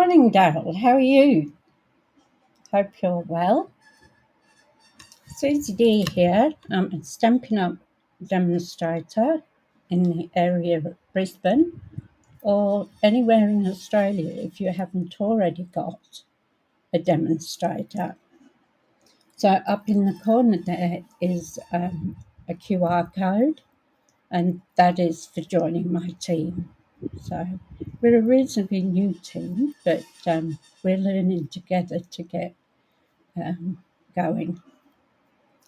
morning, Daryl. How are you? Hope you're well. Suzie Dee here. I'm a Stampin' Up demonstrator in the area of Brisbane or anywhere in Australia if you haven't already got a demonstrator. So up in the corner there is a QR code, and that is for joining my team. So we're a reasonably new team, but we're learning together to get going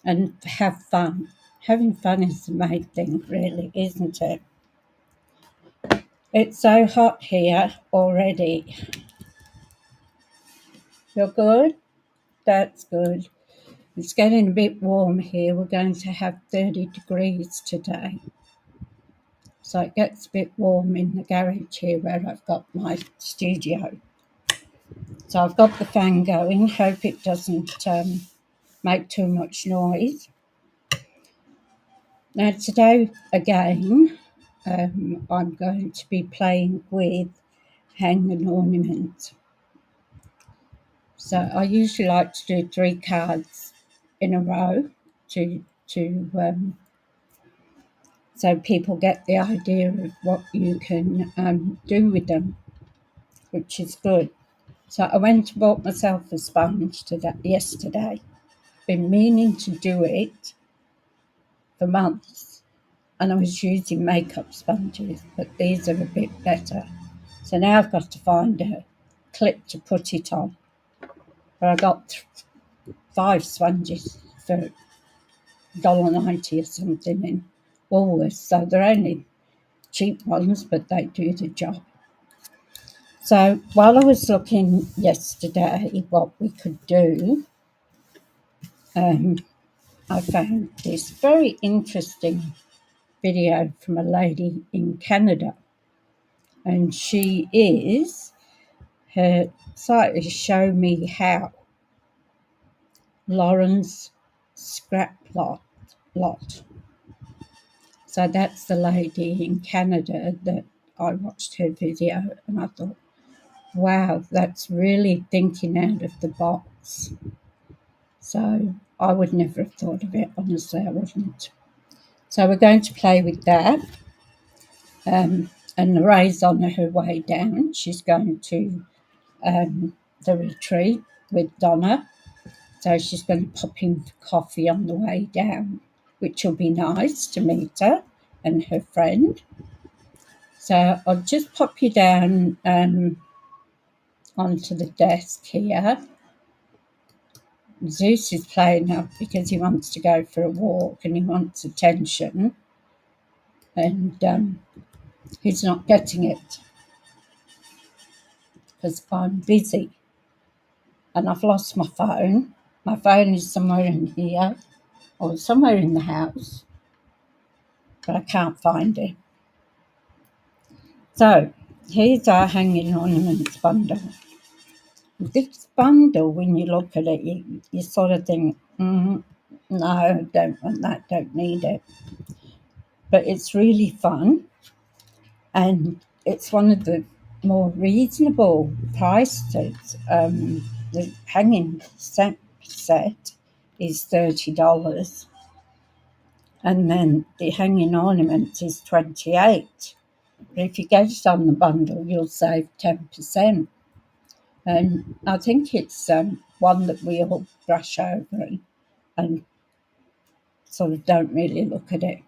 and have fun. Having fun is the main thing, really, isn't it? It's so hot here already. You're good? That's good. It's getting a bit warm here. We're going to have 30 degrees today. So it gets a bit warm in the garage here where I've got my studio. So I've got the fan going. Hope it doesn't make too much noise. Now today again, I'm going to be playing with Hang and Ornament. So I usually like to do 3 cards in a row so people get the idea of what you can do with them, which is good. So I went and bought myself a sponge yesterday. Been meaning to do it for months, and I was using makeup sponges, but these are a bit better. So now I've got to find a clip to put it on. But I got 5 sponges for $1.90 or something in Woolworths. So they're only cheap ones, but they do the job. So while I was looking yesterday what we could do, I found this very interesting video from a lady in Canada. And her site is Show Me How. Lauren's Scrap Lot. So that's the lady in Canada that I watched her video and I thought, wow, that's really thinking out of the box. So I would never have thought of it, honestly, I wouldn't. So we're going to play with that. And Ray's on her way down. She's going to the retreat with Donna. So she's going to pop in for coffee on the way down, which will be nice to meet her and her friend. So I'll just pop you down onto the desk here. Zeus is playing up because he wants to go for a walk and he wants attention. And he's not getting it because I'm busy. And I've lost my phone. My phone is somewhere in here or somewhere in the house, but I can't find it. So here's our Hanging Ornaments bundle. This bundle, when you look at it, you sort of think, no, don't want that, don't need it. But it's really fun, and it's one of the more reasonable prices. The hanging set is $30, and then the hanging ornament is $28. But if you get it on the bundle, you'll save 10%. And I think it's one that we all brush over and sort of don't really look at it.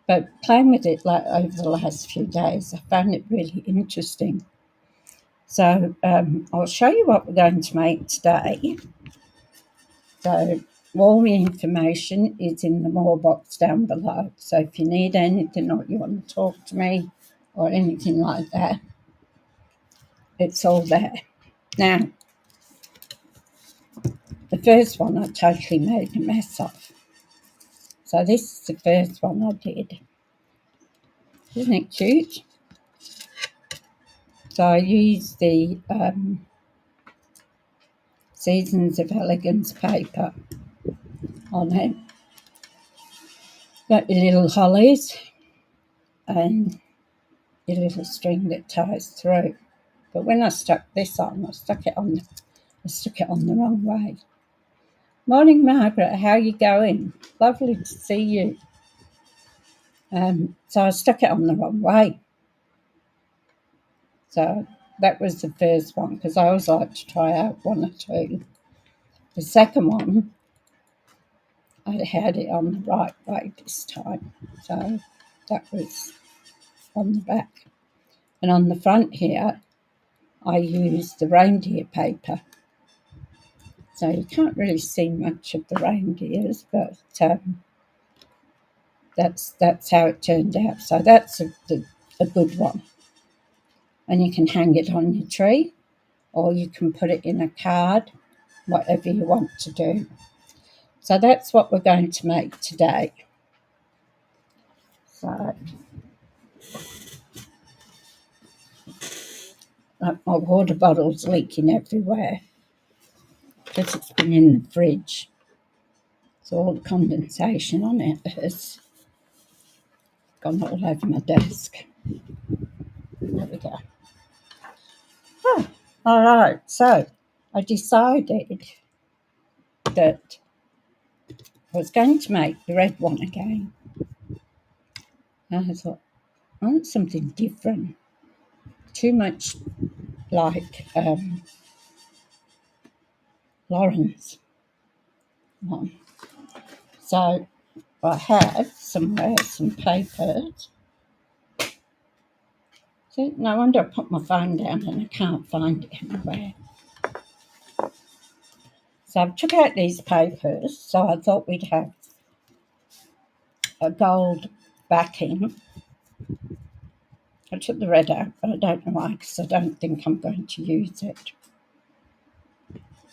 But playing with it like over the last few days, I found it really interesting. So I'll show you what we're going to make today. So all the information is in the more box down below. So if you need anything or you want to talk to me or anything like that, it's all there. Now, the first one I totally made a mess of. So this is the first one I did. Isn't it cute? So I used the Seasons of Elegance paper on it. Got your little hollies and your little string that ties through. But when I stuck this on, I stuck it on the wrong way. Morning, Margaret. How are you going? Lovely to see you. So I stuck it on the wrong way. So that was the first one, because I always like to try out one or two. The second one, I had it on the right way this time. So that was on the back. And on the front here, I used the reindeer paper. So you can't really see much of the reindeers, but that's how it turned out. So that's a good one. And you can hang it on your tree, or you can put it in a card, whatever you want to do. So that's what we're going to make today. So my water bottle's leaking everywhere because it's been in the fridge. So all the condensation on it has gone all over my desk. There we go. Oh, all right, so I decided that I was going to make the red one again. And I thought, I want something different. Too much like Lauren's one. So I had somewhere some papers. See, no wonder I put my phone down and I can't find it anywhere. So I took out these papers, so I thought we'd have a gold backing. I took the red out, but I don't know why, because I don't think I'm going to use it.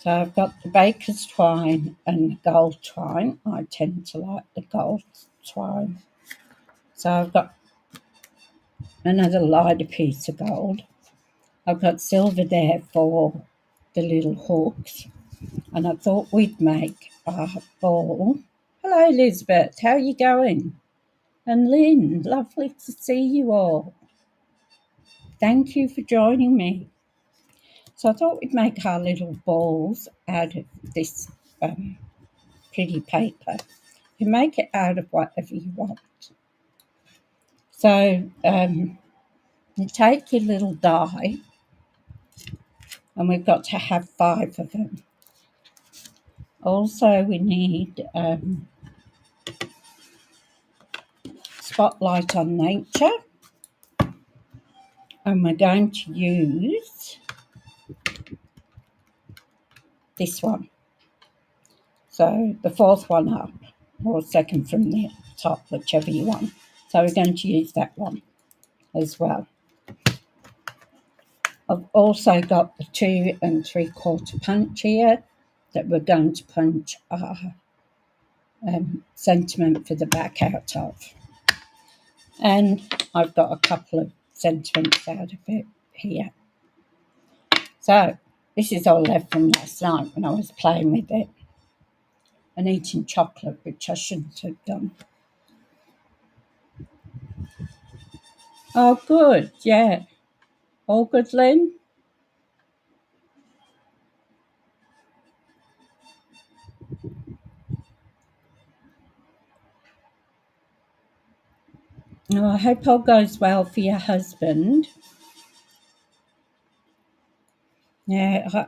So I've got the baker's twine and the gold twine. I tend to like the gold twine. So I've got another lighter piece of gold. I've got silver there for the little hooks. And I thought we'd make a ball. Hello, Elizabeth. How are you going? And Lynn, lovely to see you all. Thank you for joining me. So I thought we'd make our little balls out of this pretty paper. You make it out of whatever you want. So you take your little die, and we've got to have 5 of them. Also, we need Spotlight on Nature, and we're going to use this one. So the 4th one up, or 2nd from the top, whichever you want. So we're going to use that one as well. I've also got the 2 3/4 punch here that we're going to punch our sentiment for the back out of. And I've got a couple of sentiments out of it here. So this is all left from last night when I was playing with it and eating chocolate, which I shouldn't have done. Oh, good, yeah. All good, Lynn? Oh, I hope all goes well for your husband. Yeah,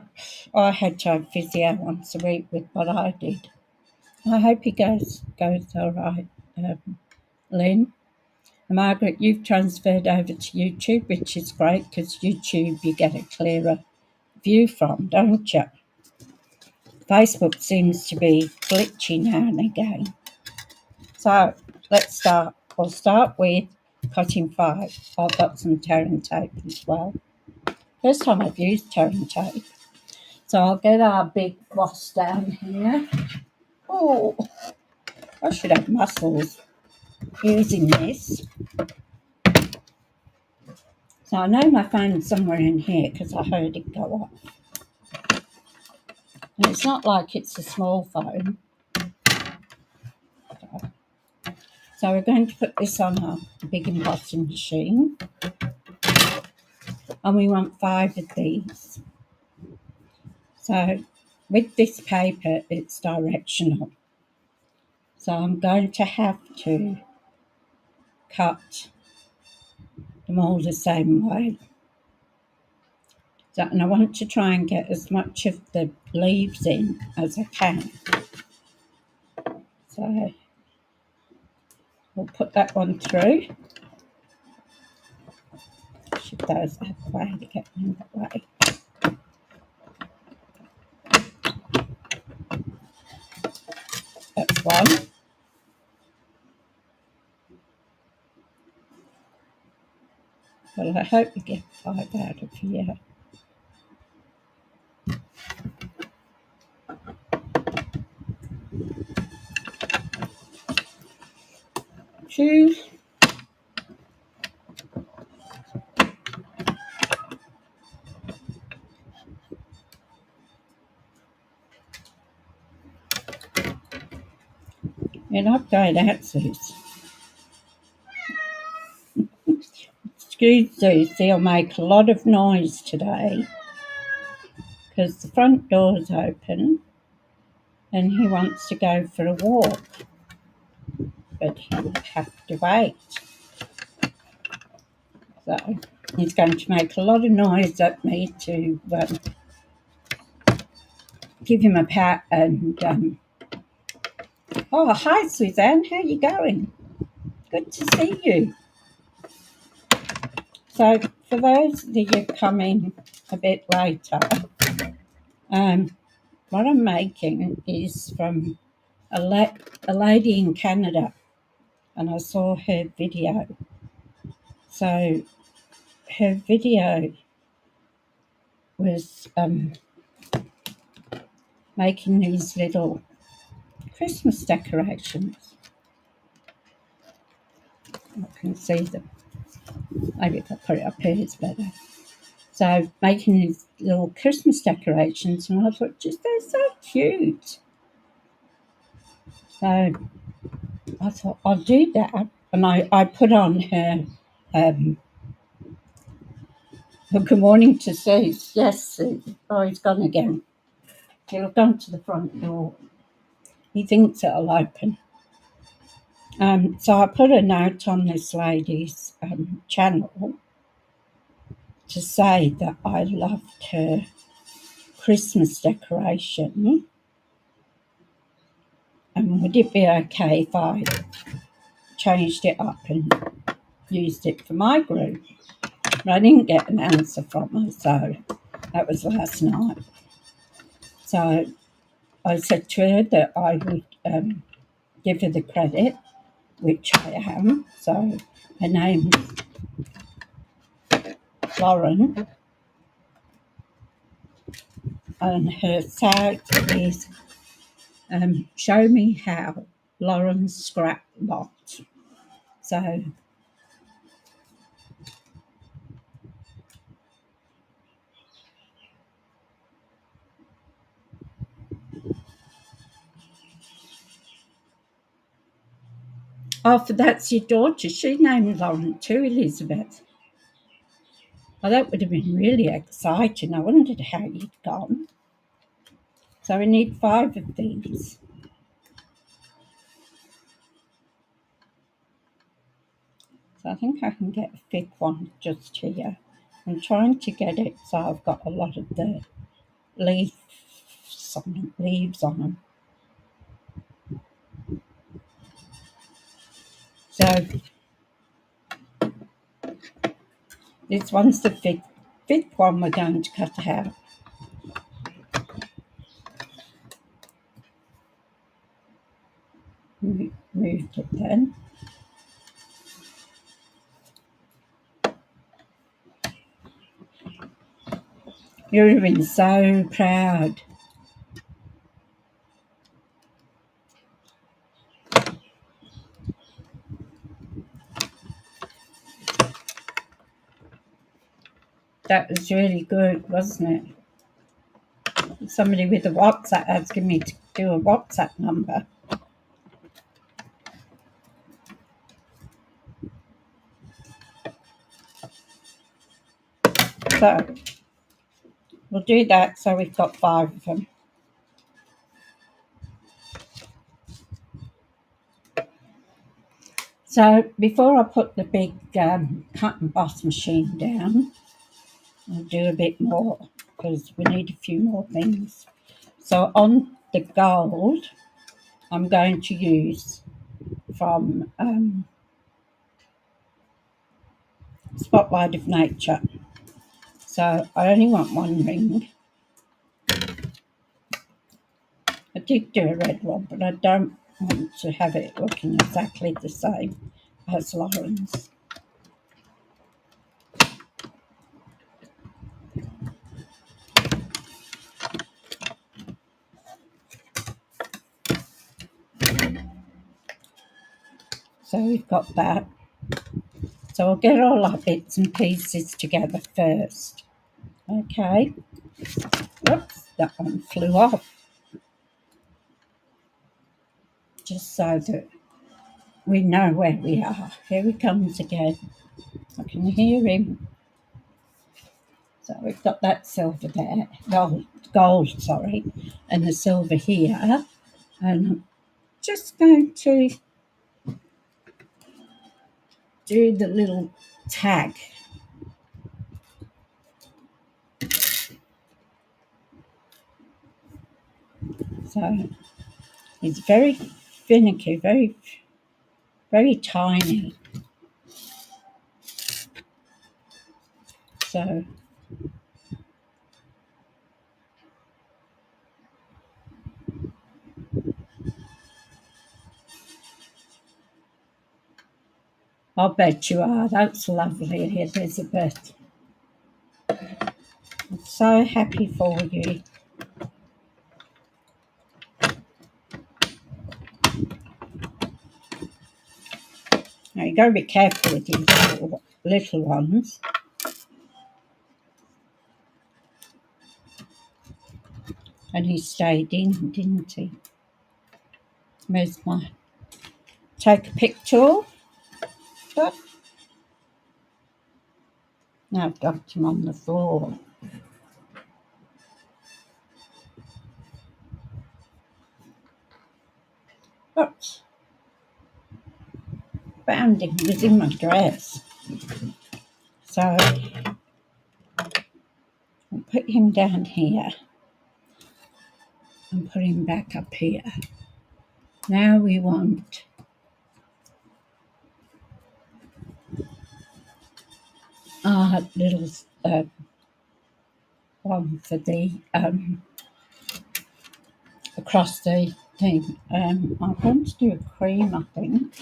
I had to have physio once a week with what I did. I hope he goes all right, Lynn. Margaret, you've transferred over to YouTube, which is great because YouTube you get a clearer view from, don't you? Facebook seems to be glitchy now and again. So let's start. We'll start with cutting 5. I've got some tearing tape as well. First time I've used tearing tape. So I'll get our big floss down here. Oh, I should have muscles using this. So I know my phone's somewhere in here because I heard it go off. And it's not like it's a small phone. So we're going to put this on our big embossing machine. and we want 5 of these. So with this paper, it's directional. So I'm going to have to cut them all the same way. So, and I want to try and get as much of the leaves in as I can. So we'll put that one through. Shift those out of the way to get them in that way. That's one. Well, I hope we get 5 out of here. 2. You're not going out, Suze. Excuse Suze, he'll make a lot of noise today because the front door's open and he wants to go for a walk, but he'll have to wait. So he's going to make a lot of noise at me to give him a pat and oh, hi Suzanne, how you going? Good to see you. So for those that you come in a bit later, what I'm making is from a lady in Canada, and I saw her video. So her video was making these little Christmas decorations. I can see them. Maybe if I put it up here, it's better. So making these little Christmas decorations, and I thought, just they're so cute. So I thought I'll do that, and I put on her good morning to Suze. Yes, Suze. Oh, he's gone again. He'll gone to the front door. He thinks it'll open. So I put a note on this lady's channel to say that I loved her Christmas decoration, and would it be okay if I changed it up and used it for my group? But I didn't get an answer from her, so that was last night. So I said to her that I would give her the credit, which I am. So her name's Lauren, and her tag is Show Me How, Lauren's Scrap Lot. So oh, that's your daughter. She named Lauren too, Elizabeth. Well, that would have been really exciting. I wondered how you'd gone. So we need 5 of these. So I think I can get a thick one just here. I'm trying to get it so I've got a lot of the leaves on them. So this one's the fifth one we're going to cut out. Moved it then. You would have been so proud. That was really good, wasn't it? Somebody with a WhatsApp asking me to do a WhatsApp number. So we'll do that so we've got 5 of them. So before I put the big cut and emboss machine down, I'll do a bit more because we need a few more things. So on the gold, I'm going to use from Spotlight of Nature. So I only want 1 ring. I did do a red one, but I don't want to have it looking exactly the same as Lauren's. So we've got that. So I'll get all our bits and pieces together first. Okay. Oops, that one flew off. Just so that we know where we are. Here he comes again. I can hear him. So we've got that silver there, gold, sorry, and the silver here. And I'm just going to do the little tag. So it's very finicky, very, very tiny. So I'll bet you are. That's lovely, Elizabeth. I'm so happy for you. Now you got to be careful with these little ones. And he stayed in, didn't he? Where's my take a picture? But now I've dumped him on the floor. Oops. Found him, he was in my dress. So I'll put him down here and put him back up here. Now we want our little one for the across the thing. I'm going to do a cream, I think.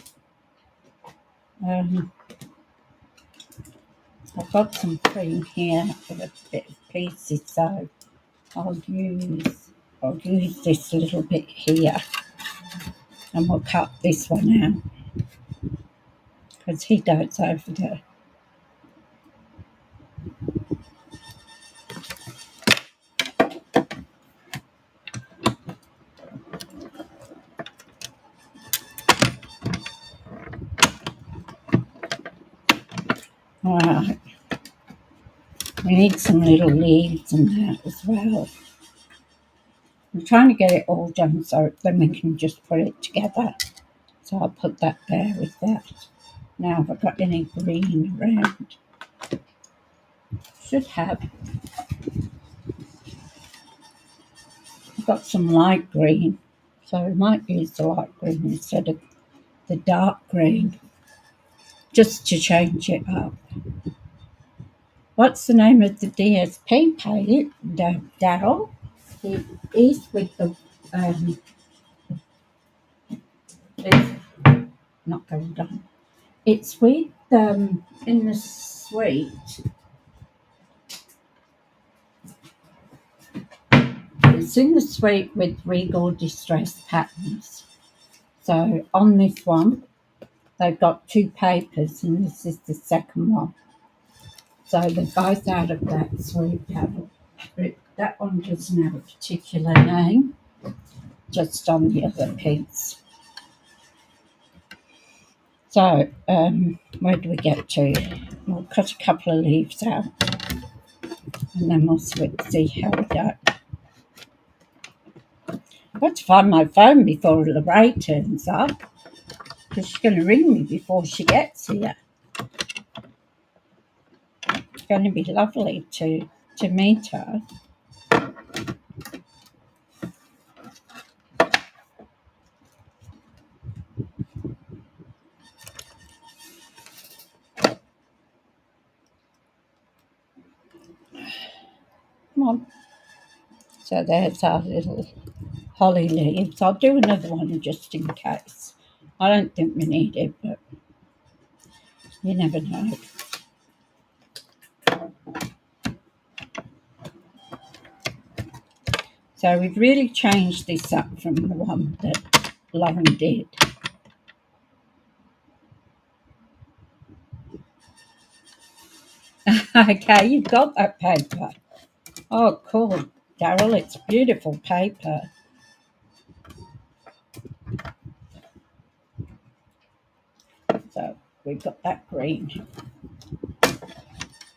I've got some cream here with a bit of pieces, so I'll use this little bit here, and we'll cut this one out because he goes over there. Alright, we need some little leaves and that as well. I'm trying to get it all done so then we can just put it together. So I'll put that there with that. Now, have I got any green around? Should have. I've got some light green, so we might use the light green instead of the dark green, just to change it up. What's the name of the DSP palette, Daryl? It is with the, it's not going down. It's with, in the suite. It's in the suite with Regal Distress Patterns. So on this one, they've got 2 papers, and this is the second one. So they're both out of that suite panel. But that one doesn't have a particular name, just on the other piece. So where do we get to? We'll cut a couple of leaves out. and then we'll see how we go. I've got to find my phone before Lorraine turns up, because she's going to ring me before she gets here. It's going to be lovely to meet her. Come on. So there's our little holly leaves. I'll do another one just in case. I don't think we need it, but you never know. So we've really changed this up from the one that Lauren did. Okay, you've got that paper. Oh, cool, Daryl, it's beautiful paper. So we've got that green.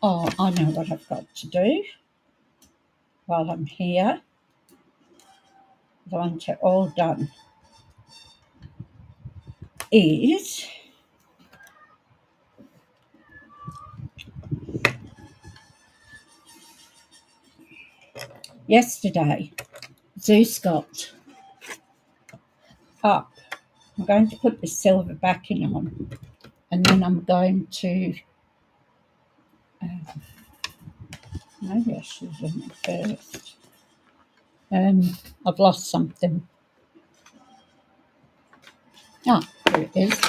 Oh, I know what I've got to do while I'm here. I want it all done. Is yesterday, Zeus got up. I'm going to put the silver backing on, and then I'm going to maybe I should have done it first. I've lost something. Ah, here it is.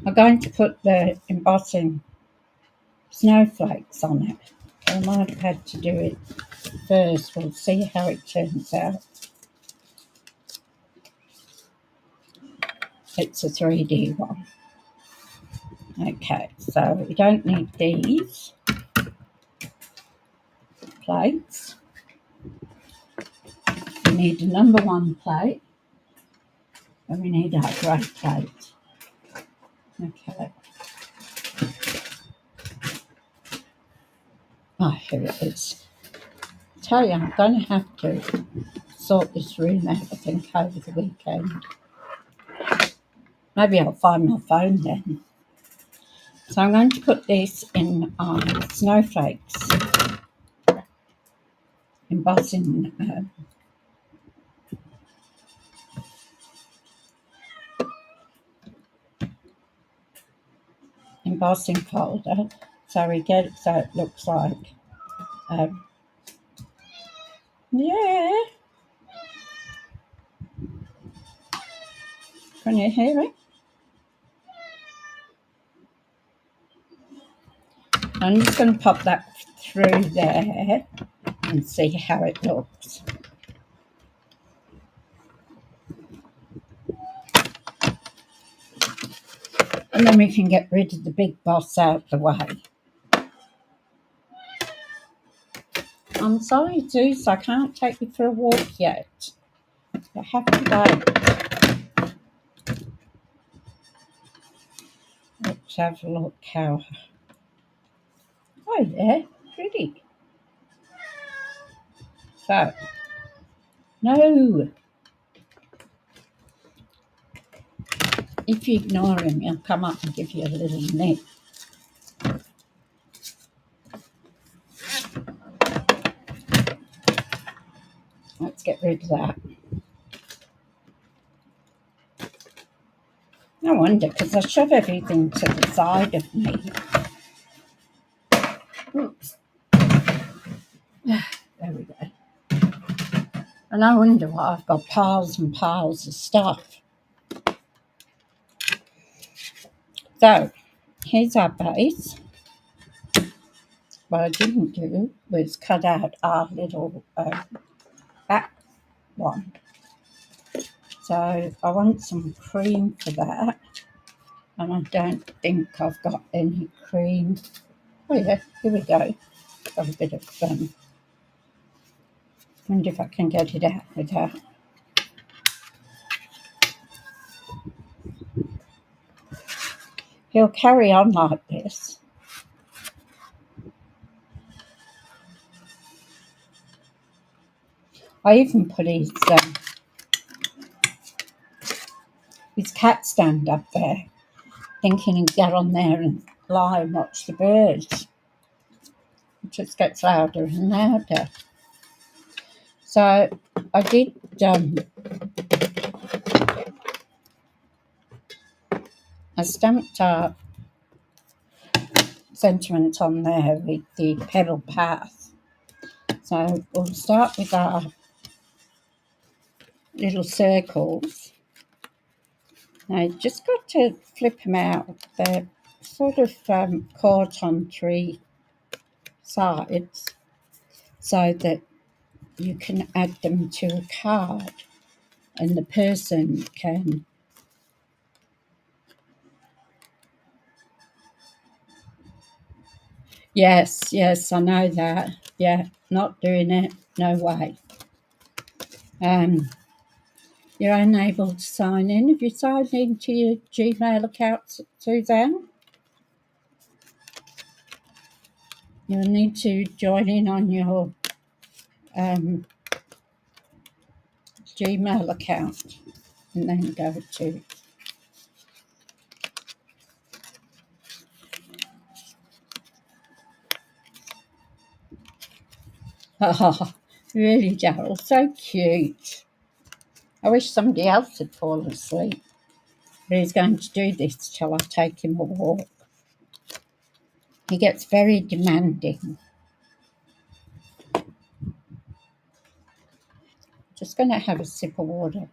I'm going to put the embossing snowflakes on it. I might have had to do it first. We'll see how it turns out. It's a 3D one. Okay, so we don't need these plates. We need a number 1 plate, and we need our grey plate. Okay. Oh, here it is. I tell you, I'm going to have to sort this room out, I think, over the weekend. Maybe I'll find my phone then. So I'm going to put this in snowflakes, embossing embossing folder, so we get it so it looks like yeah. Can you hear it? I'm just going to pop that through there and see how it looks. And then we can get rid of the big boss out of the way. I'm sorry, Zeus, I can't take you for a walk yet. I have to wait. Let's have a look how... Oh, yeah, pretty. So, no. If you ignore him, he'll come up and give you a little nip. Let's get rid of that. No wonder, because I shove everything to the side of me. Oops. There we go. And I wonder why I've got piles and piles of stuff. So, here's our base. What I didn't do was cut out our little back one. So I want some cream for that. And I don't think I've got any cream. Oh yeah, here we go. Got a bit of wonder if I can get it out without. He'll carry on like this. I even put his cat stand up there, thinking he'd get on there and lie and watch the birds. It just gets louder and louder. So I did I stamped our sentiment on there with the pedal path. So we'll start with our little circles. Now you just got to flip them out. They're sort of caught on 3 sides so that you can add them to a card and the person can Yes, I know that. Yeah, not doing it. No way. You're unable to sign in. Have you signed into your Gmail account, Suzanne? You'll need to join in on your Gmail account and then go to Oh, really, Daryl, so cute. I wish somebody else had fallen asleep. But he's going to do this till I take him a walk. He gets very demanding. Just going to have a sip of water.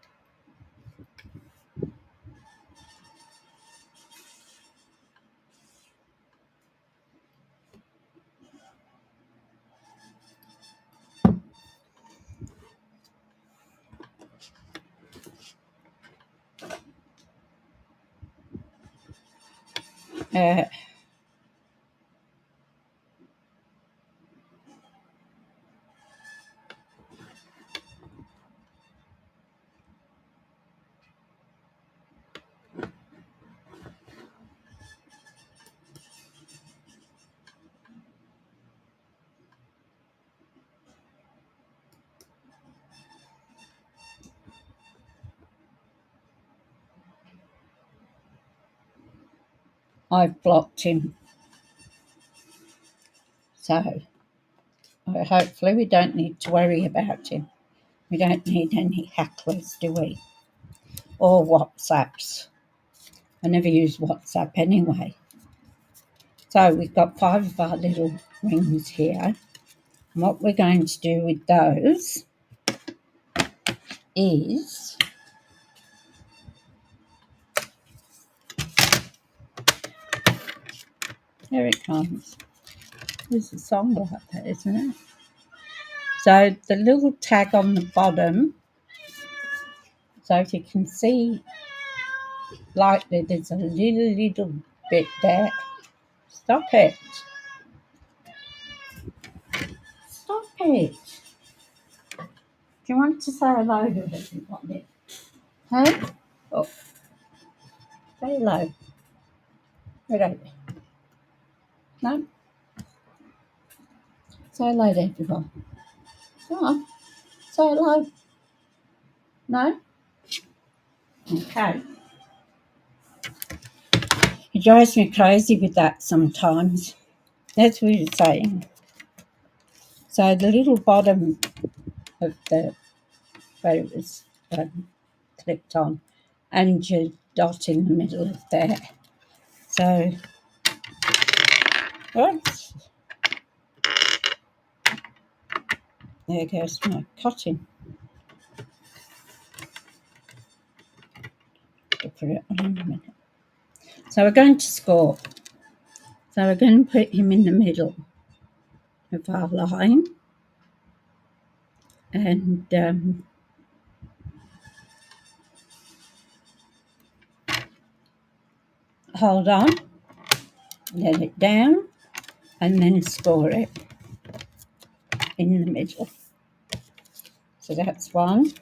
I've blocked him. So hopefully we don't need to worry about him. We don't need any hecklers, do we? Or WhatsApps. I never use WhatsApp anyway. So we've got 5 of our little rings here. And what we're going to do with those is here it comes. There's a song right there, isn't it? So the little tag on the bottom, so if you can see lightly, there's a little bit there. Stop it. Stop it. Do you want to say hello to everybody? Hey? Oh. Say hello. Right. No? Say hello to everyone. Come on. Say hello. No? Okay. It drives me crazy with that sometimes. That's what you're saying. So the little bottom of the where it was clicked on, and your dot in the middle of there. So, oops. There goes my cutting. I'll put it on in a minute. So we're going to score. So we're going to put him in the middle of our line. And hold on, let it down, and then score it in the middle. So that's one.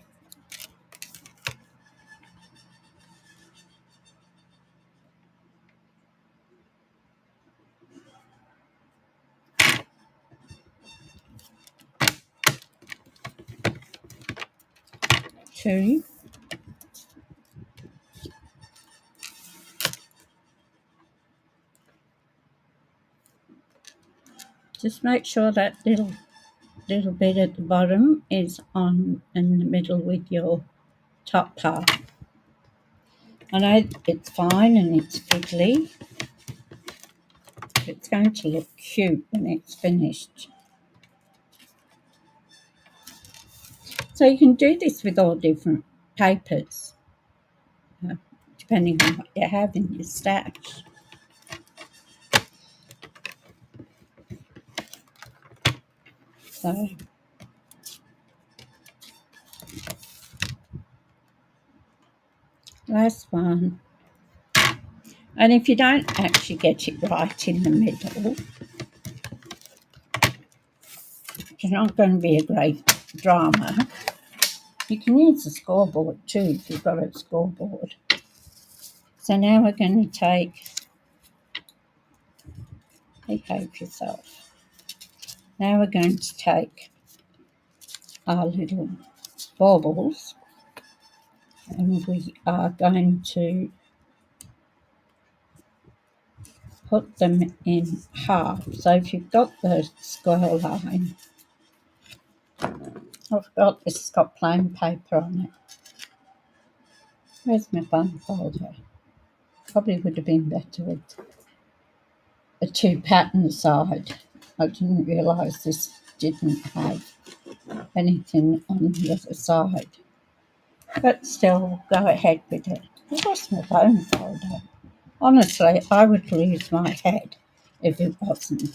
2. Just make sure that little bit at the bottom is on in the middle with your top part. I know it's fine and it's fiddly. It's going to look cute when it's finished. So you can do this with all different papers, depending on what you have in your stash. So last one. And if you don't actually get it right in the middle, it's not going to be a great drama. You can use a scoreboard too if you've got a scoreboard. So now we're going to take, behave yourself. Now we're going to take our little baubles and we are going to put them in half. So if you've got the square line, I forgot this has got plain paper on it. Where's my bun folder? Probably would have been better with a 2 pattern side. I didn't realise this didn't have anything on the other side. But still, go ahead with it. I lost my bone folder. Honestly, I would lose my head if it wasn't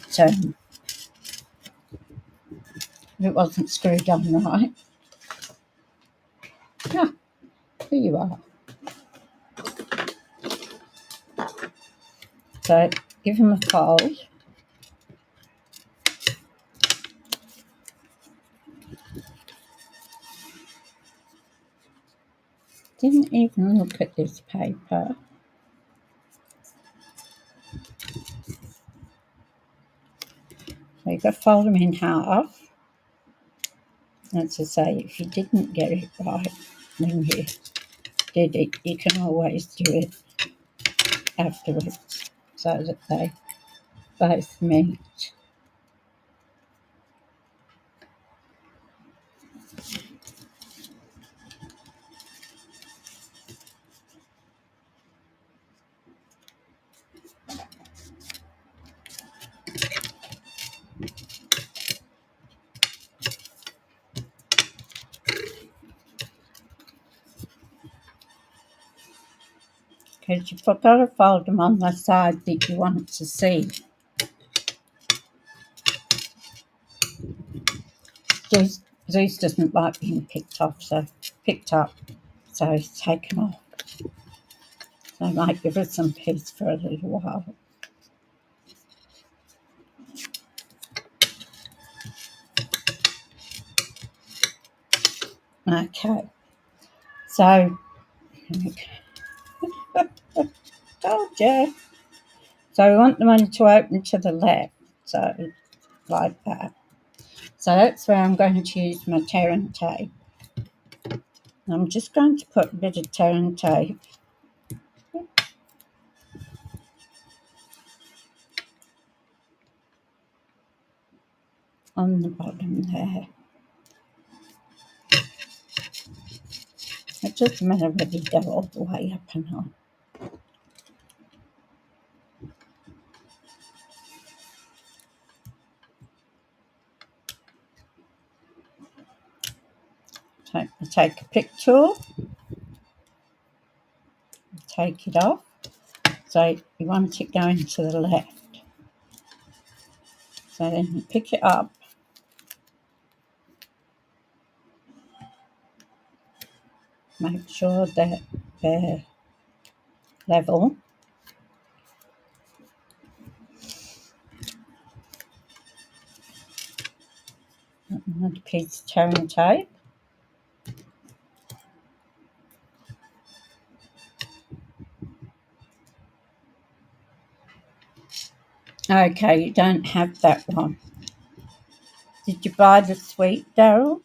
screwed on right. Ah, here you are. So give them a fold. Didn't even look at this paper. So you've got to fold them in half. As I say, if you didn't get it right when you did it, you can always do it afterwards so that they both meet. Because you've got to fold them on the side that you want to see. These doesn't like being picked up, so it's taken off. So I might give it some peace for a little while. Okay, so told you. So we want the money to open to the left, so like that. So that's where I'm going to use my tear and tape. I'm just going to put a bit of tear and tape on the bottom there. It doesn't matter whether you go all the way up and on. Take a pick tool, take it off. So you want it going to the left. So then you pick it up. Make sure that they're level. Another piece of tear and tape. Okay, you don't have that one. Did you buy the sweet, Daryl?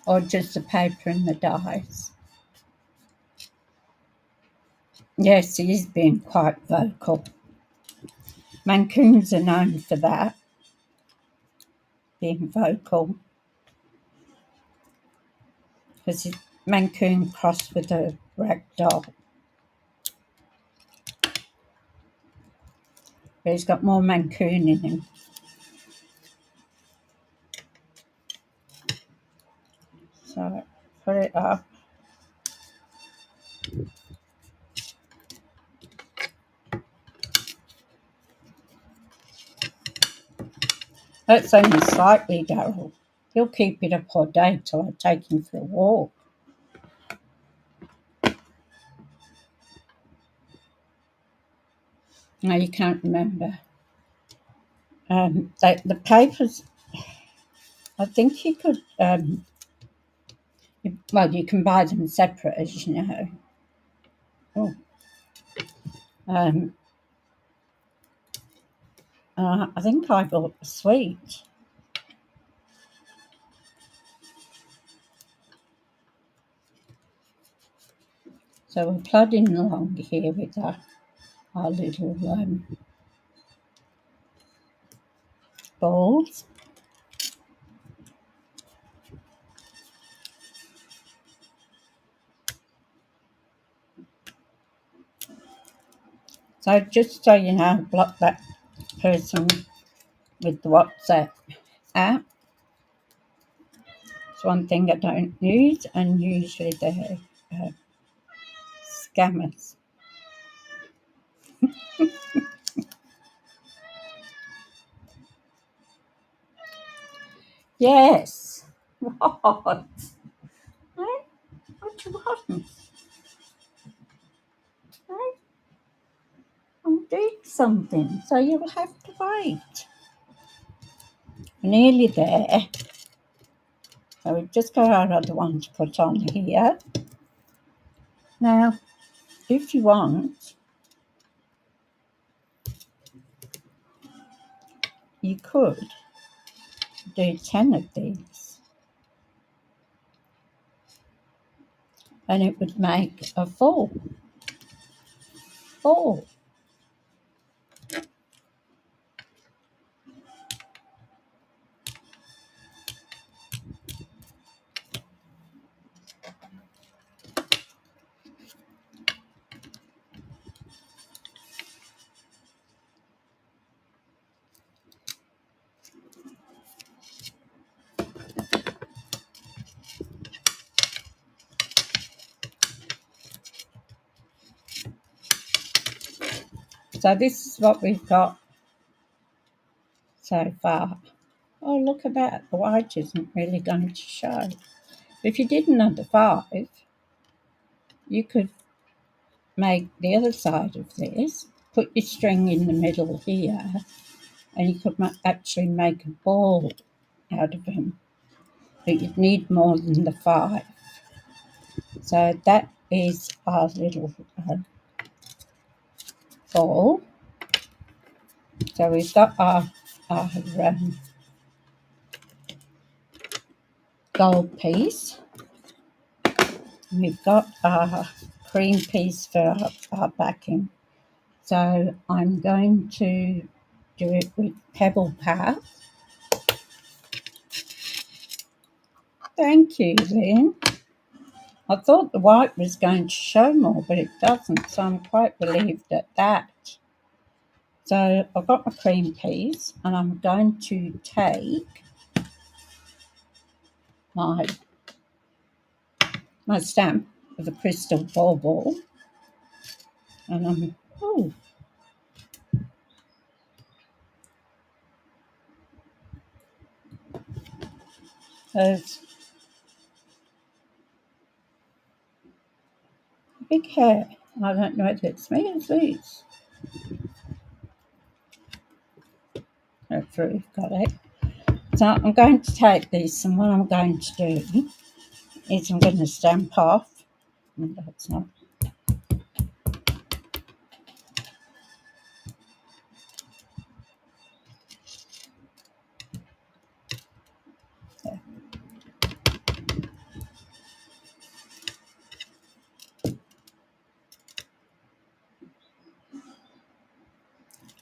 or just the paper and the dies. Yes, he is being quite vocal. Mancoons are known for that, being vocal. Because it's Mancoon crossed with a ragdoll. But he's got more Mancoon in him. So put it up. That's only slightly, Daryl. He'll keep it up all day till I take him for a walk. No, you can't remember. The papers, I think you could, well, you can buy them separate, as you know. Oh. I think I bought the sweet. So we're plodding along here with our little balls. So just so you know, block that person with the WhatsApp app. It's one thing I don't use, and usually they're scammers. Yes. What? Hey? What do you want? Hey? I'm doing something, so you'll have to wait. Nearly there. So we've just got our other one to put on here. Now, if you want, you could do 10 of these, and it would make a 4. So this is what we've got so far. Oh, look at that. The white isn't really going to show. If you did another 5, you could make the other side of this, put your string in the middle here, and you could actually make a ball out of them. But you'd need more than the 5. So that is our little ball. So we've got our gold piece. We've got our cream piece for our backing. So I'm going to do it with Pebble Path. Thank you, Lynn. I thought the white was going to show more, but it doesn't, so I'm quite relieved at that. So I've got my cream piece, and I'm going to take my stamp with a crystal ball, and I'm there's a big hair. I don't know if it's me or these. Hopefully we've got it. So I'm going to take this, and what I'm going to do is I'm going to stamp off. That's not.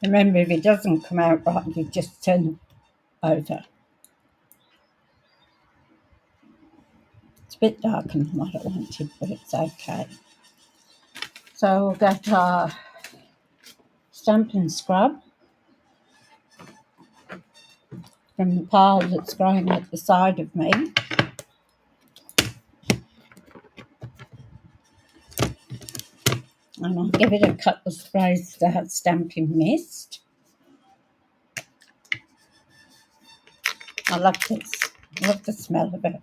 Remember, if it doesn't come out right, you just turn it over. It's a bit darker than what I wanted, but it's okay. So we'll get our Stampin' Scrub from the pile that's growing at the side of me. And I'll give it a couple of sprays to have Stampin' Mist. I love this. I love the smell of it.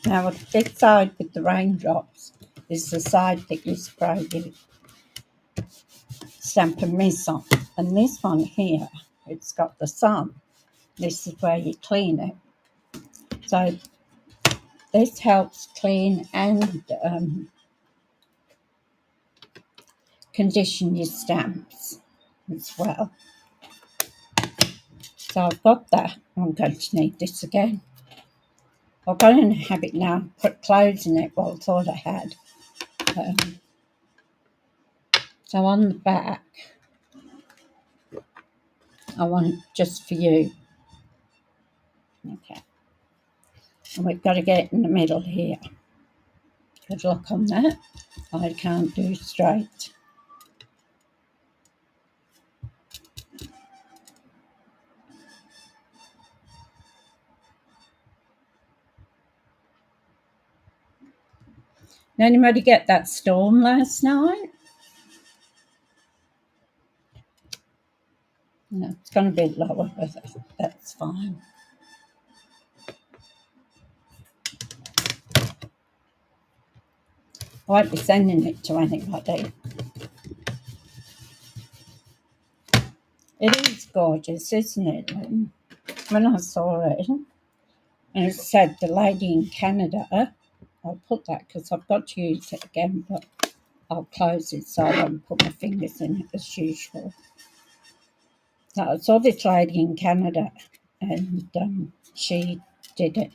Now, this side with the raindrops is the side that you spray the Stampin' Mist on. And this one here, it's got the sun. This is where you clean it. So this helps clean and condition your stamps as well. So I've got that. I'm going to need this again. I'll go and have it now, put clothes in it. Well, it's all I had. So on the back, I want just for you. Okay. And we've got to get it in the middle here. Good luck on that. I can't do straight. Did anybody get that storm last night? No, it's going to be lower, but that's fine. I won't be sending it to anybody. It is gorgeous, isn't it? When I saw it, and it said the lady in Canada, I'll put that because I've got to use it again, but I'll close it so I don't put my fingers in it as usual. So I saw this lady in Canada, and she did it,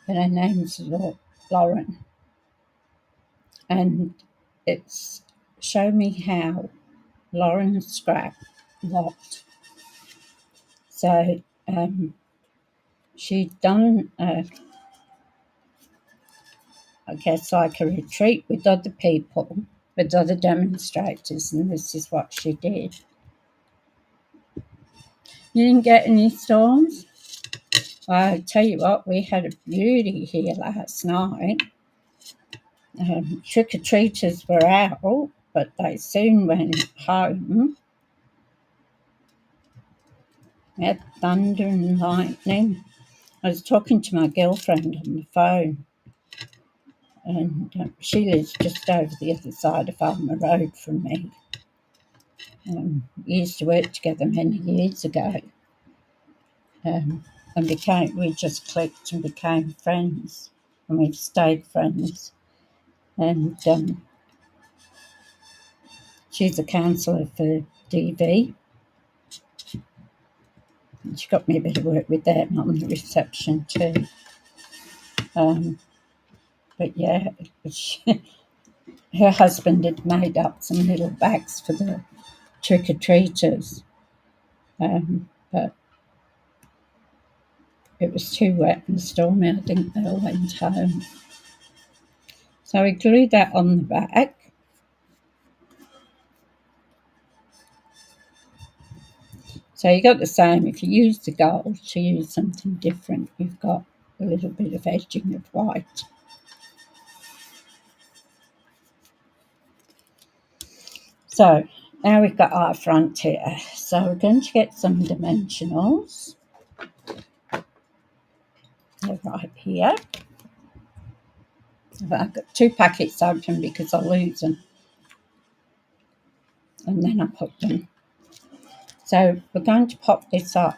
and her name's Lauren. And it's Show Me How, Lauren Scrap Lot. So she'd done, I guess, like a retreat with other people, with other demonstrators, and this is what she did. You didn't get any storms? I tell you what, we had a beauty here last night. Trick-or-treaters were out, but they soon went home. We had thunder and lightning. I was talking to my girlfriend on the phone, and she lives just over the other side of Farmer Road from me. We used to work together many years ago, and we just clicked and became friends, and we've stayed friends. And she's a counsellor for DV. She got me a bit of work with them on the reception too. But yeah, her husband had made up some little bags for the trick-or-treaters, but it was too wet and stormy. I think they all went home. So we glued that on the back. So you got the same. If you use the gold to use something different, you've got a little bit of edging of white. So now we've got our front here. So we're going to get some dimensionals. They're right here. I've got 2 packets open because I'll lose them. And then I put them. So we're going to pop this up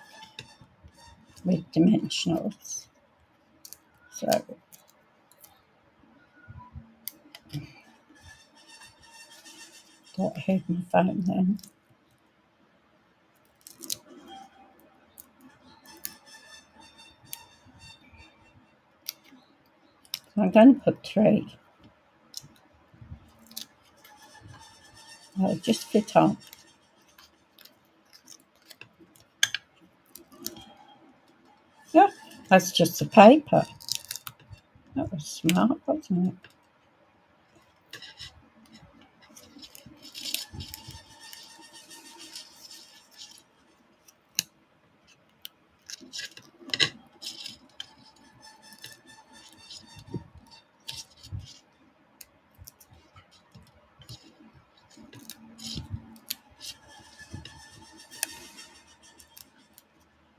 with dimensionals. So got ahead my phone then. So I'm going to put 3. I'll just fit on. Yeah, that's just the paper. That was smart, wasn't it?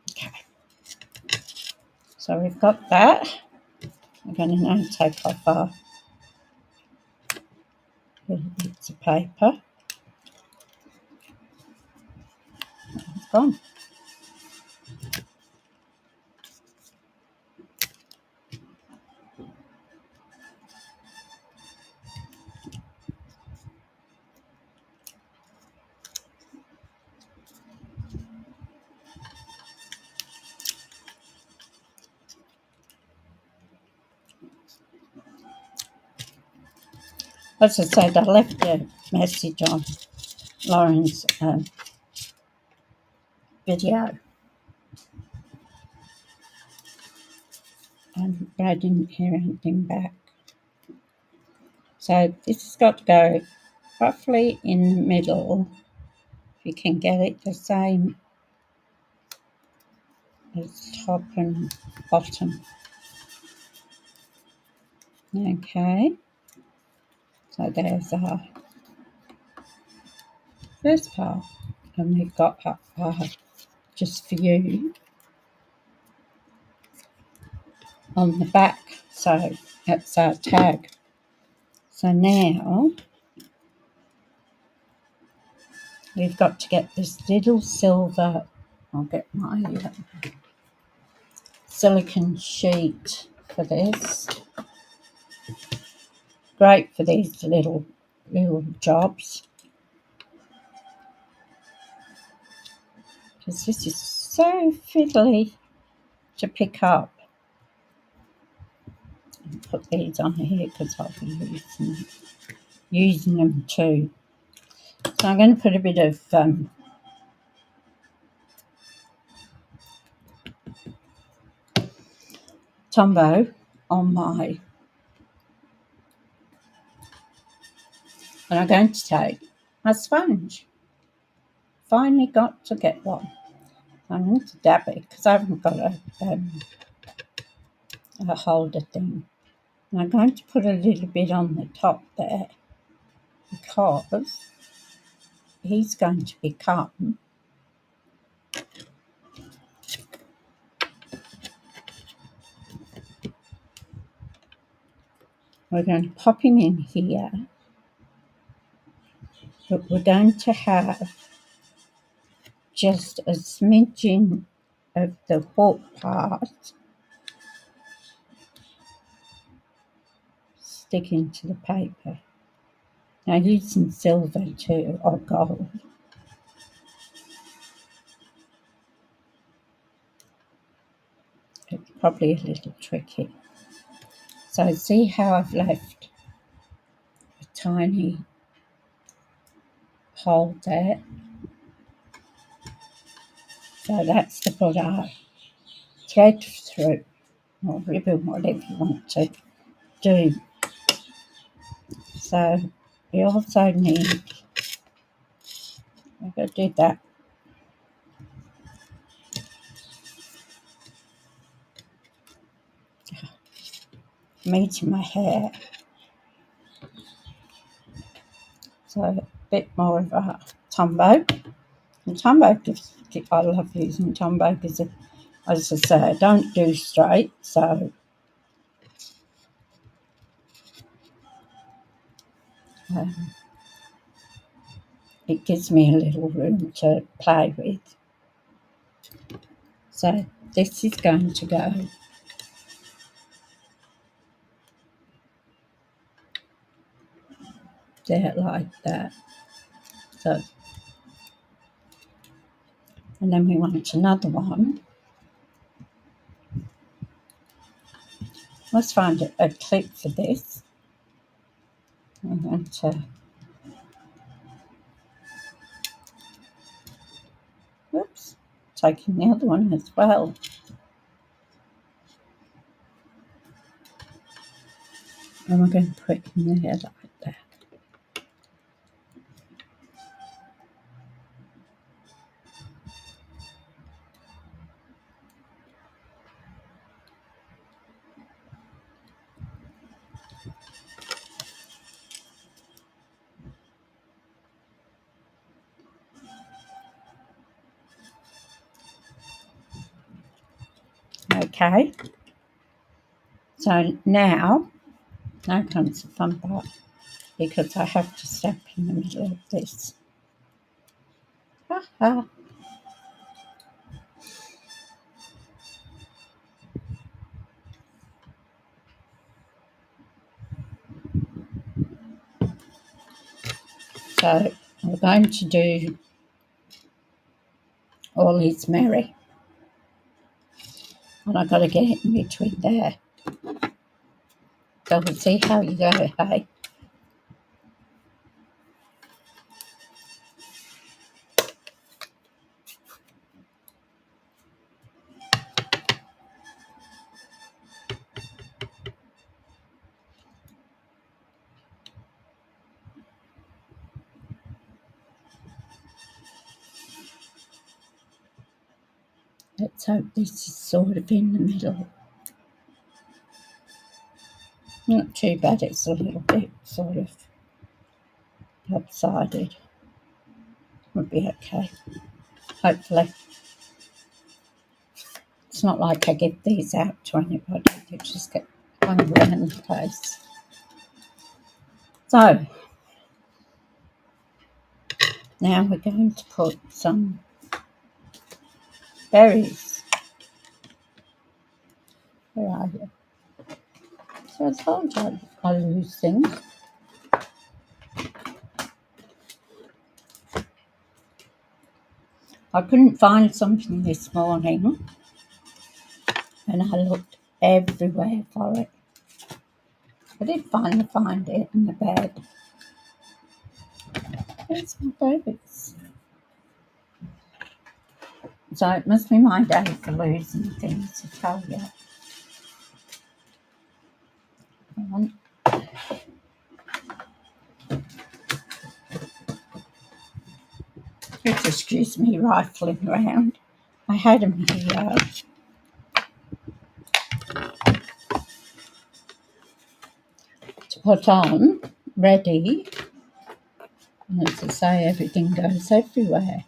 Okay. So we've got that. I'm going to now take off our little bits of paper. It's gone. As I said, I left a message on Lauren's video, but I didn't hear anything back. So this has got to go roughly in the middle, if you can get it the same as top and bottom. Okay, so there's our first part, and we've got our just for you on the back, so that's our tag. So now we've got to get this little silver, I'll get my silicone sheet for this. Great for these little jobs, because this is so fiddly to pick up. I'll put these on here because I'll be using them too. So I'm going to put a bit of Tombow on my, and I'm going to take my sponge. Finally got to get one. I'm going to dab it because I haven't got a holder thing. And I'm going to put a little bit on the top there because he's going to become we're going to pop him in here, but we're going to have just a smidgen of the hook part sticking to the paper. Now use some silver too, or gold. It's probably a little tricky. So see how I've left a tiny hole there? So that's to put our thread through, or ribbon, whatever you want to do. So we also need, I'm going to do that. Meeting my hair. So a bit more of a Tombow. And Tombow gives, I love using Tombow because, as I say, I don't do straight, so it gives me a little room to play with. So this is going to go there like that. So, and then we want another one. Let's find a clip for this. I'm going to taking the other one as well. And we're going to put it in there like that. Okay, so now comes the fun part, because I have to stamp in the middle of this. So we're going to do All Is Merry, and I've got to get it in between there. So we'll see how you go, hey? Let's hope this is sort of in the middle. Not too bad, it's a little bit sort of lopsided. Would be okay, hopefully. It's not like I give these out to anybody, they just get hung around the place. So, now we're going to put some berries. Where are you? So I told you I lose things. I couldn't find something this morning, and I looked everywhere for it. I did finally find it in the bed. Where's my berries? So it must be my day for losing things, to tell you. Just excuse me rifling around. I had them here. To put on, ready. And as I say, everything goes everywhere.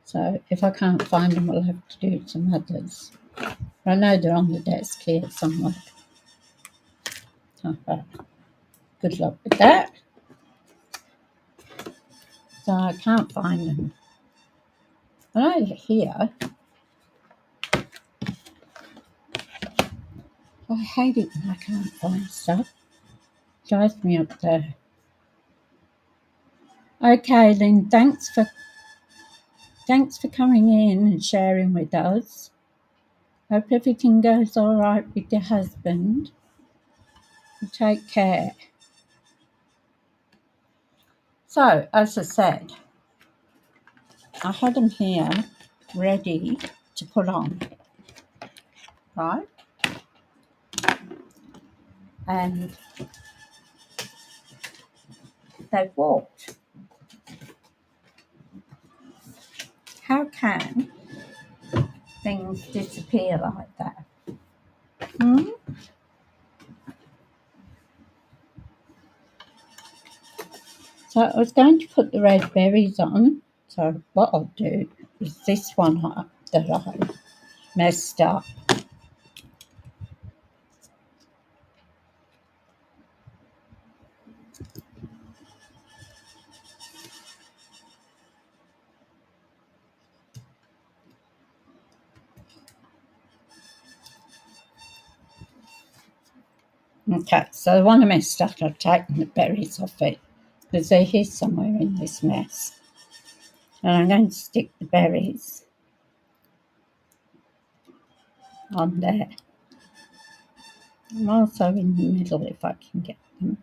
So if I can't find them, I'll have to do some others. I know they're on the desk here somewhere. Good luck with that. So I can't find them. I know they're here. I hate it when I can't find stuff. It drives me up there. Okay, then thanks for coming in and sharing with us. Hope everything goes all right with your husband. You take care. So, as I said, I had them here ready to put on, right? And they've walked. How can things disappear like that? So I was going to put the red berries on. So what I'll do is this one that I messed up. Okay, so the one I messed up, I've taken the berries off it because they're here somewhere in this mess. And I'm going to stick the berries on there. I'm also in the middle if I can get them.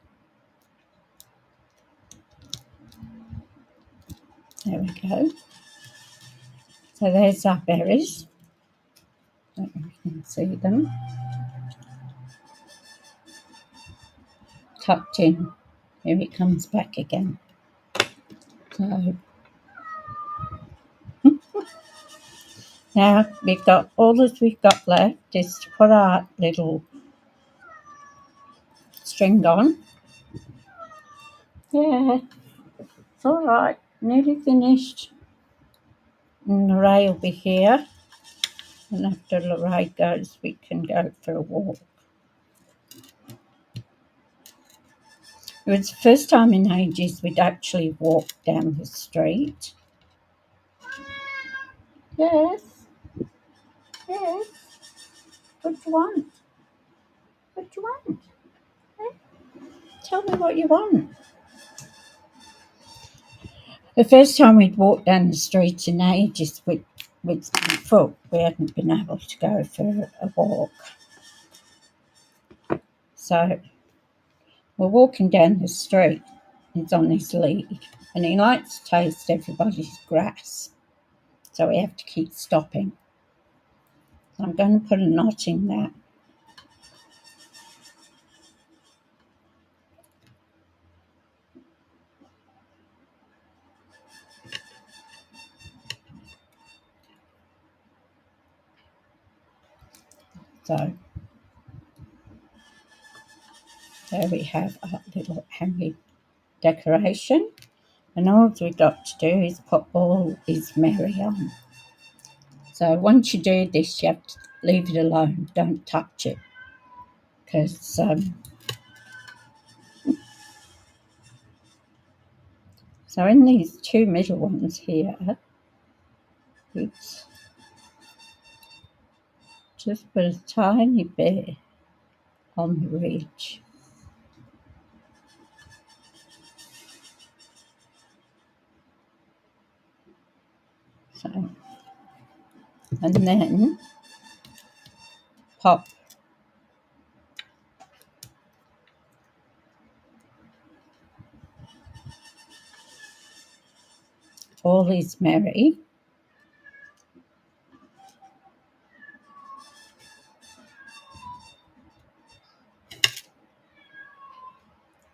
There we go. So there's our berries. Don't know if you can see them. Tucked in. Here it comes back again. So now we've got all that we've got left is to put our little string on. Yeah, it's all right. Nearly finished. And Lorraine will be here. And after Lorraine goes, we can go for a walk. It was the first time in ages we'd actually walked down the street. Yes. Yes. What do you want? What do you want? Eh? Tell me what you want. The first time we'd walked down the street in ages with foot, we hadn't been able to go for a walk. So we're walking down the street. He's on his lead, and he likes to taste everybody's grass. So we have to keep stopping. So I'm going to put a knot in that. So there we have our little hanging decoration. And all we've got to do is put all his Mary on. So once you do this, you have to leave it alone. Don't touch it. Because so in these two middle ones here, oops, just put a tiny bit on the ridge. So, and then pop all his Mary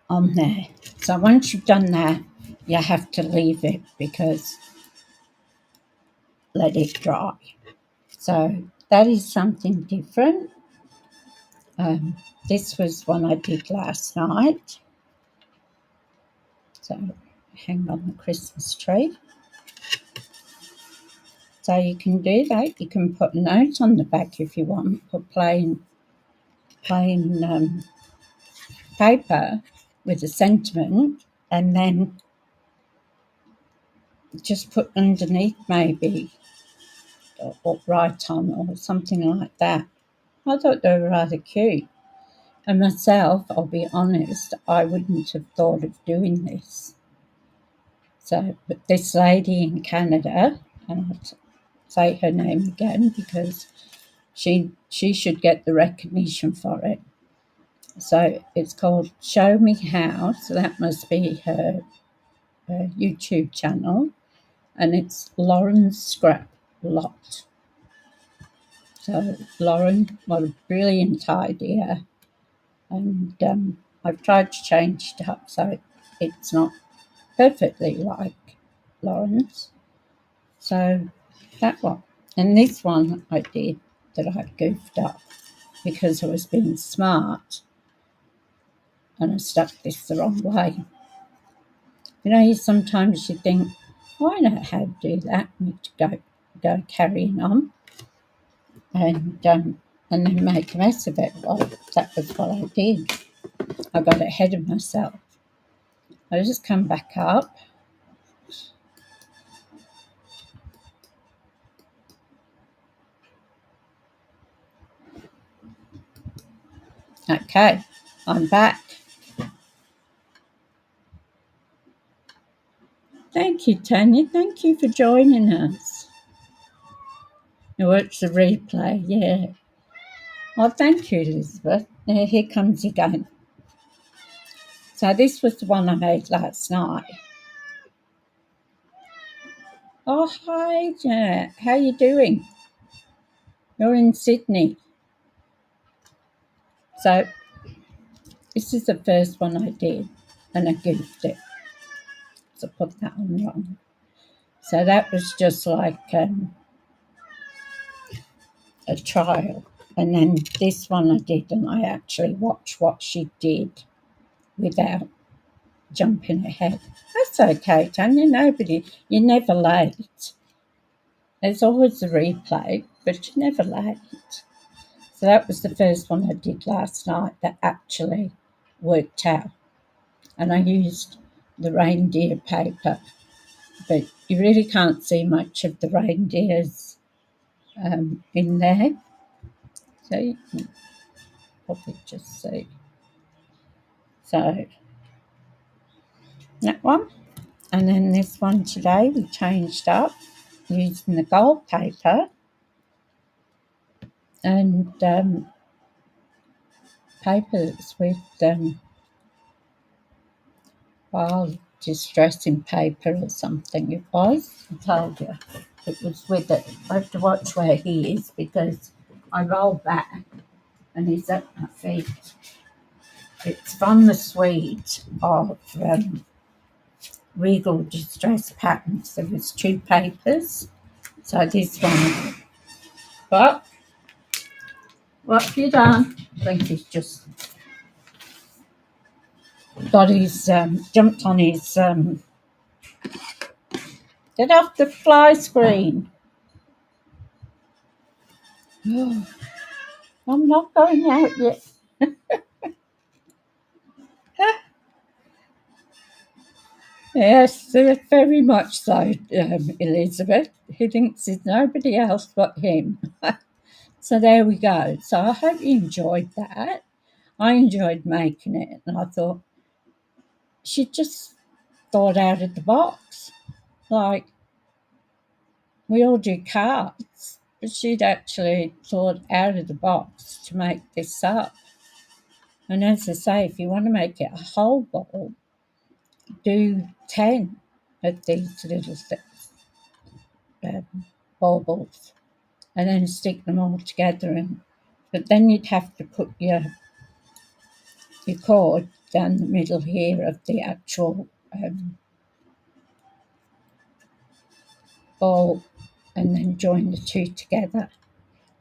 on there. So once you've done that, you have to leave it because let it dry. So that is something different. This was one I did last night. So hang on the Christmas tree. So you can do that. You can put a note on the back if you want. Put plain paper with a sentiment, and then just put underneath maybe or write on or something like that. I thought they were rather cute. And myself, I'll be honest, I wouldn't have thought of doing this. So, but this lady in Canada, and I'll say her name again because she should get the recognition for it. So it's called Show Me How. So that must be her YouTube channel, and it's Lauren's Scrap Lot. So Lauren, what a brilliant idea. And I've tried to change it up so it's not perfectly like Lauren's. So that one. And this one I did that I goofed up because I was being smart and I stuck this the wrong way. You know, sometimes you think, oh, I know how to do that. I need to go carrying on and then make a mess of it. Well, that was what I did. I got ahead of myself. I just come back up. Okay, I'm back. Thank you, Tanya. Thank you for joining us. Oh, it's a replay, yeah. Well, thank you, Elizabeth. Here comes again. So this was the one I made last night. Oh, hi, Janet. How you doing? You're in Sydney. So this is the first one I did, and I goofed it. So put that on wrong. So that was just like a trial. And then this one I did, and I actually watched what she did without jumping ahead. That's okay, Tanya. You're never late. There's always a replay, but you're never late. So that was the first one I did last night that actually worked out. And I used the reindeer paper, but you really can't see much of the reindeers in there. So you can probably just see. So that one. And then this one today we changed up using the gold paper and papers with distressing paper or something it was. I told you it was with it. I have to watch where he is because I roll back and he's at my feet. It's from the suite of Regal Distress Patterns. There was 2 papers. So this one. But what have you done? I think he's just got his jumped on his get off the fly screen. I'm not going out yet. Yes, very much so, Elizabeth. He thinks there's nobody else but him. So there we go. So I hope you enjoyed that. I enjoyed making it, and I thought she just thought out of the box. Like, we all do cards, but she'd actually thought out of the box to make this up. And as I say, if you want to make it a whole ball, do 10 of these little baubles and then stick them all together. But then you'd have to put your cord down the middle here of the actual ball and then join the 2 together.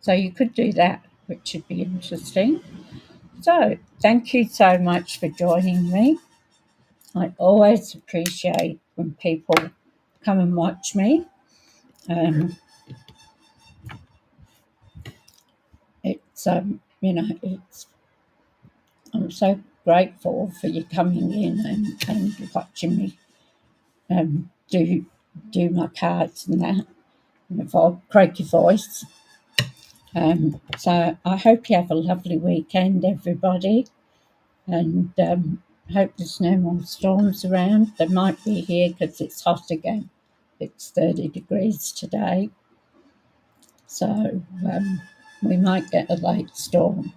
So you could do that, which would be interesting. So thank you so much for joining me. I always appreciate when people come and watch me. It's it's I'm so grateful for you coming in and watching me do my cards and that with a croaky voice. So I hope you have a lovely weekend, everybody, and hope there's no more storms around. They might be here because it's hot again. It's 30 degrees today, so we might get a late storm.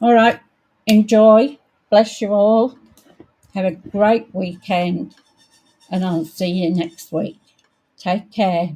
All right, enjoy. Bless you all. Have a great weekend, and I'll see you next week. Take care.